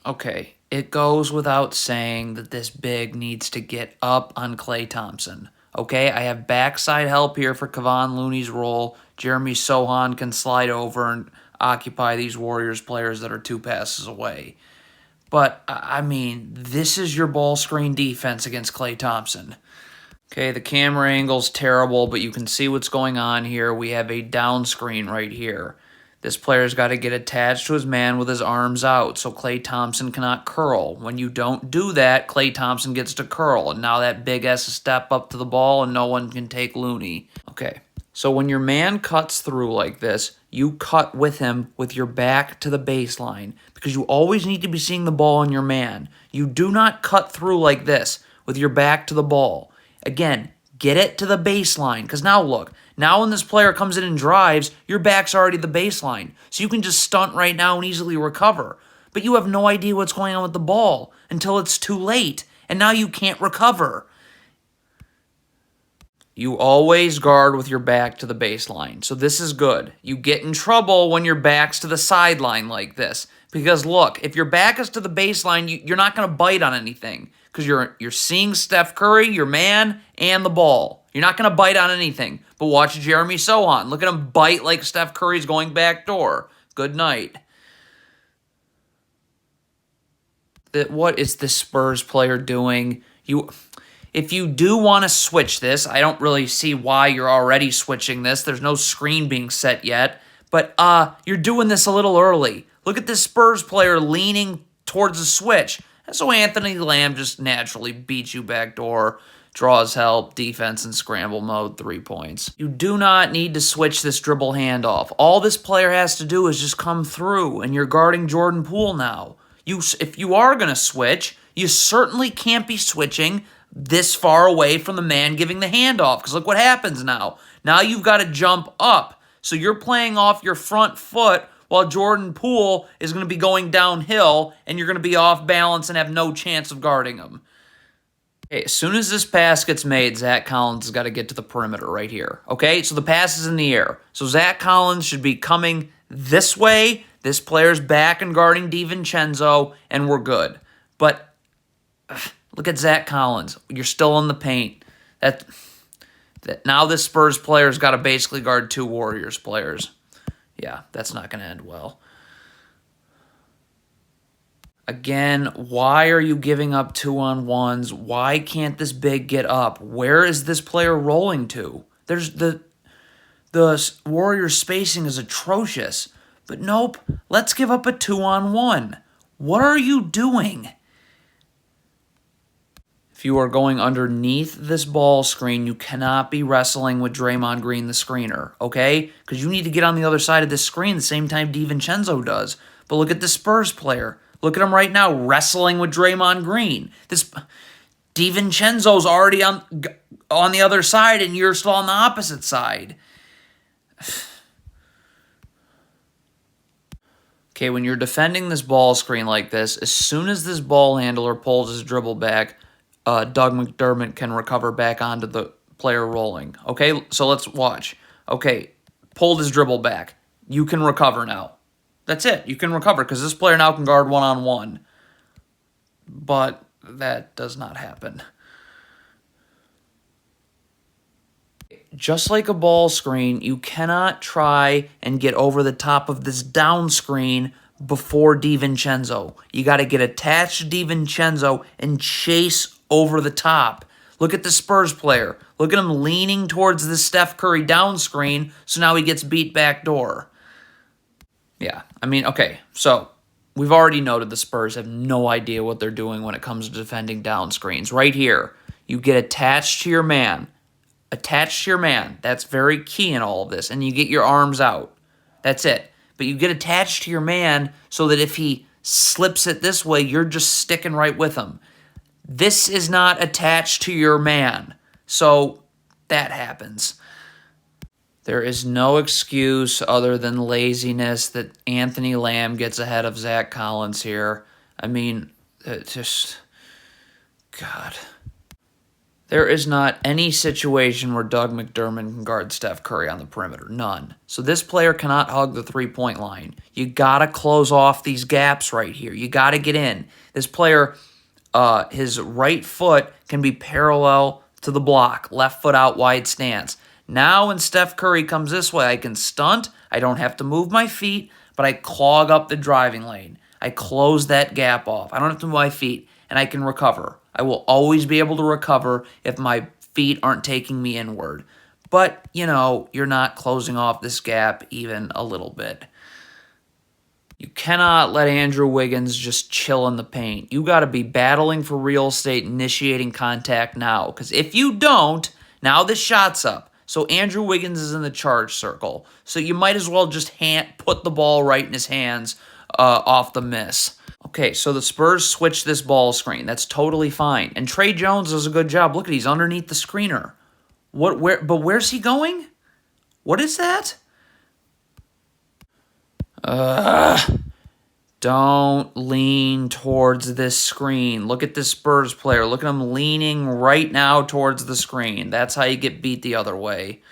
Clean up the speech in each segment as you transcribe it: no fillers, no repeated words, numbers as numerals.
Okay, it goes without saying that this big needs to get up on Klay Thompson. Okay, I have backside help here for Kevon Looney's role. Jeremy Sohan can slide over and occupy these Warriors players that are 2 passes away. But, I mean, this is your ball screen defense against Klay Thompson. Okay, the camera angle's terrible, but you can see what's going on here. We have a down screen right here. This player's got to get attached to his man with his arms out so Klay Thompson cannot curl. When you don't do that, Klay Thompson gets to curl, and now that big has to step up to the ball, and no one can take Looney. Okay, so when your man cuts through like this, you cut with him with your back to the baseline because you always need to be seeing the ball on your man. You do not cut through like this with your back to the ball. Again, get it to the baseline because now look, now when this player comes in and drives, your back's already the baseline. So you can just stunt right now and easily recover. But you have no idea what's going on with the ball until it's too late, and now you can't recover. You always guard with your back to the baseline, so this is good. You get in trouble when your back's to the sideline like this. Because look, if your back is to the baseline, you're not going to bite on anything. Because you're seeing Steph Curry, your man, and the ball. You're not going to bite on anything. But watch Jeremy Sohan. Look at him bite like Steph Curry's going backdoor. Good night. What is this Spurs player doing? If you do want to switch this, I don't really see why you're already switching this. There's no screen being set yet. But you're doing this a little early. Look at this Spurs player leaning towards the switch. And so Anthony Lamb just naturally beats you backdoor, draws help, defense, and scramble mode, 3 points. You do not need to switch this dribble handoff. All this player has to do is just come through, and you're guarding Jordan Poole now. If you are going to switch, you certainly can't be switching this far away from the man giving the handoff, because look what happens now. Now you've got to jump up. So you're playing off your front foot while Jordan Poole is going to be going downhill, and you're going to be off balance and have no chance of guarding him. Okay, as soon as this pass gets made, Zach Collins has got to get to the perimeter right here. Okay, so the pass is in the air. So Zach Collins should be coming this way. This player's back and guarding DiVincenzo, and we're good. But look at Zach Collins. You're still in the paint. Now this Spurs player's got to basically guard 2 Warriors players. Yeah, that's not going to end well. Again, why are you giving up 2-on-1s? Why can't this big get up? Where is this player rolling to? The Warriors spacing is atrocious. But nope, let's give up a 2-on-1. What are you doing? If you are going underneath this ball screen, you cannot be wrestling with Draymond Green, the screener, okay? Because you need to get on the other side of this screen the same time DiVincenzo does. But look at the Spurs player. Look at him right now wrestling with Draymond Green. This DiVincenzo's already on the other side, and you're still on the opposite side. Okay, when you're defending this ball screen like this, as soon as this ball handler pulls his dribble back, Doug McDermott can recover back onto the player rolling. Okay, so let's watch. Okay, pulled his dribble back. You can recover now. That's it. You can recover because this player now can guard 1-on-1. But that does not happen. Just like a ball screen, you cannot try and get over the top of this down screen before DiVincenzo. You got to get attached to DiVincenzo and chase over the top. Look at the Spurs player. Look at him leaning towards the Steph Curry down screen, so now he gets beat backdoor. Yeah, I mean, okay, so we've already noted the Spurs have no idea what they're doing when it comes to defending down screens. Right here, you get attached to your man. Attached to your man. That's very key in all of this. And you get your arms out. That's it. But you get attached to your man so that if he slips it this way, you're just sticking right with him. This is not attached to your man. So that happens. There is no excuse other than laziness that Anthony Lamb gets ahead of Zach Collins here. I mean, God. There is not any situation where Doug McDermott can guard Steph Curry on the perimeter. None. So this player cannot hug the three-point line. You got to close off these gaps right here. You got to get in. This player, his right foot can be parallel to the block. Left foot out wide stance. Now when Steph Curry comes this way, I can stunt. I don't have to move my feet, but I clog up the driving lane. I close that gap off. I don't have to move my feet, and I can recover. I will always be able to recover if my feet aren't taking me inward. But, you're not closing off this gap even a little bit. You cannot let Andrew Wiggins just chill in the paint. You got to be battling for real estate, initiating contact now. Because if you don't, now this shot's up. So Andrew Wiggins is in the charge circle. So you might as well just put the ball right in his hands off the miss. Okay, so the Spurs switch this ball screen. That's totally fine. And Trey Jones does a good job. Look at, he's underneath the screener. But where's he going? What is that? Don't lean towards this screen. Look at this Spurs player. Look at him leaning right now towards the screen. That's how you get beat the other way.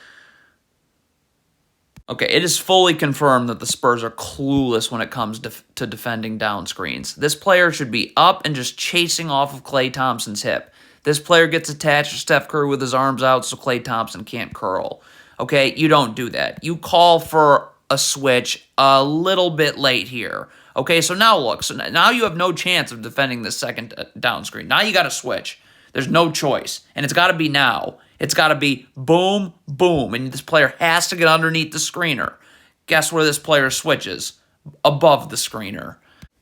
Okay, it is fully confirmed that the Spurs are clueless when it comes to defending down screens. This player should be up and just chasing off of Klay Thompson's hip. This player gets attached to Steph Curry with his arms out so Klay Thompson can't curl. Okay, you don't do that. You call for a switch a little bit late here. Okay, so now look. So now you have no chance of defending the second down screen. Now you got to switch. There's no choice. And it's got to be now. It's got to be boom, boom. And this player has to get underneath the screener. Guess where this player switches? Above the screener.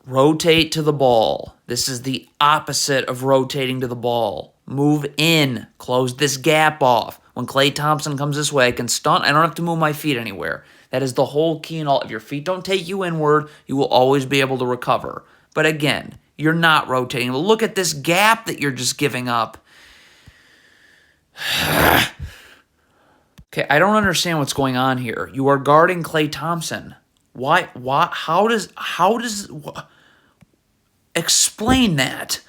Rotate to the ball. This is the opposite of rotating to the ball. Move in. Close this gap off. When Klay Thompson comes this way, I can stunt. I don't have to move my feet anywhere. That is the whole key in all. If your feet don't take you inward, you will always be able to recover. But again, you're not rotating. Look at this gap that you're just giving up. Okay, I don't understand what's going on here. You are guarding Klay Thompson. Why? How does explain that?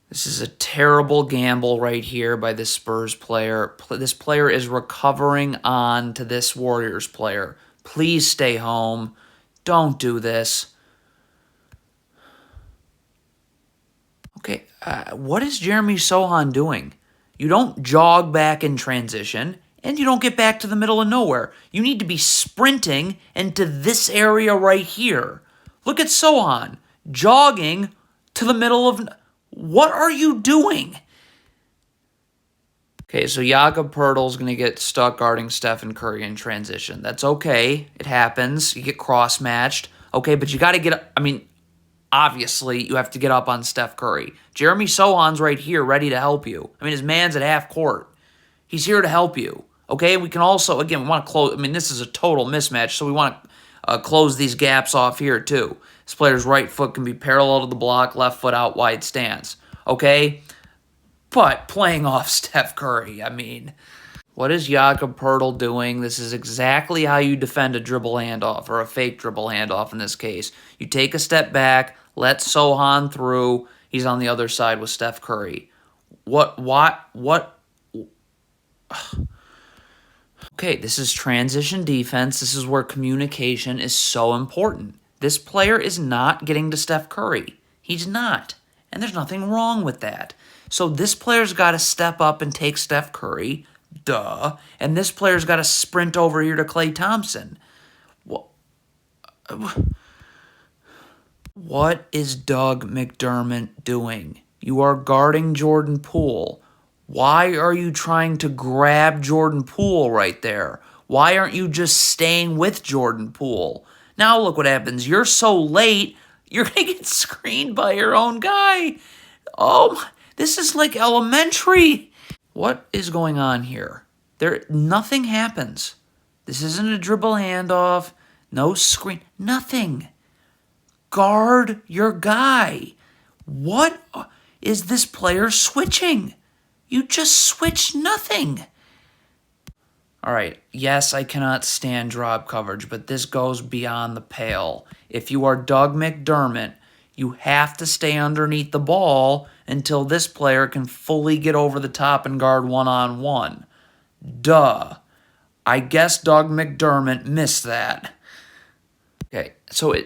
This is a terrible gamble right here by this Spurs player. This player is recovering on to this Warriors player. Please stay home. Don't do this. Okay, what is Jeremy Sohan doing? You don't jog back in transition, and you don't get back to the middle of nowhere. You need to be sprinting into this area right here. Look at Sohan jogging to the middle of... What are you doing? Okay, so Jakob Poeltl's going to get stuck guarding Stephen Curry in transition. That's okay. It happens. You get cross-matched. Okay, but you got to get... obviously, you have to get up on Steph Curry. Jeremy Sohan's right here ready to help you. His man's at half court. He's here to help you. Okay, we can also... Again, we want to close... this is a total mismatch, so we want to close these gaps off here, too. This player's right foot can be parallel to the block, left foot out wide stance. Okay? But playing off Steph Curry, what is Jakob Poeltl doing? This is exactly how you defend a dribble handoff, or a fake dribble handoff in this case. You take a step back, let Sohan through. He's on the other side with Steph Curry. What? Okay, this is transition defense. This is where communication is so important. This player is not getting to Steph Curry. He's not. And there's nothing wrong with that. So this player's got to step up and take Steph Curry. Duh. And this player's got to sprint over here to Klay Thompson. What is Doug McDermott doing? You are guarding Jordan Poole. Why are you trying to grab Jordan Poole right there? Why aren't you just staying with Jordan Poole? Now look what happens. You're so late, you're going to get screened by your own guy. Oh, this is like elementary. What is going on here? Nothing happens. This isn't a dribble handoff. No screen. Nothing. Guard your guy. What is this player switching? You just switched nothing. All right, yes, I cannot stand drop coverage, but this goes beyond the pale. If you are Doug McDermott, You have to stay underneath the ball until this player can fully get over the top and guard one-on-one. Duh. I guess Doug McDermott missed that. Okay, so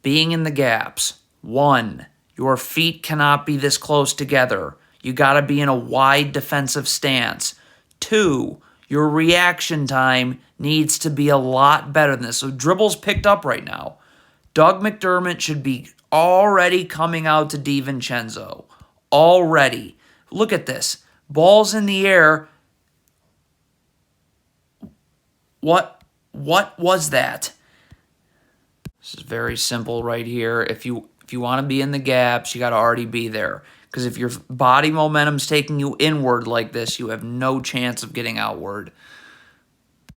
being in the gaps. 1, your feet cannot be this close together. You got to be in a wide defensive stance. 2, your reaction time needs to be a lot better than this. So dribbles picked up right now. Doug McDermott should be already coming out to DiVincenzo. Already. Look at this. Ball's in the air. What was that? This is very simple right here. If you want to be in the gaps, you got to already be there. Because if your body momentum's taking you inward like this, you have no chance of getting outward.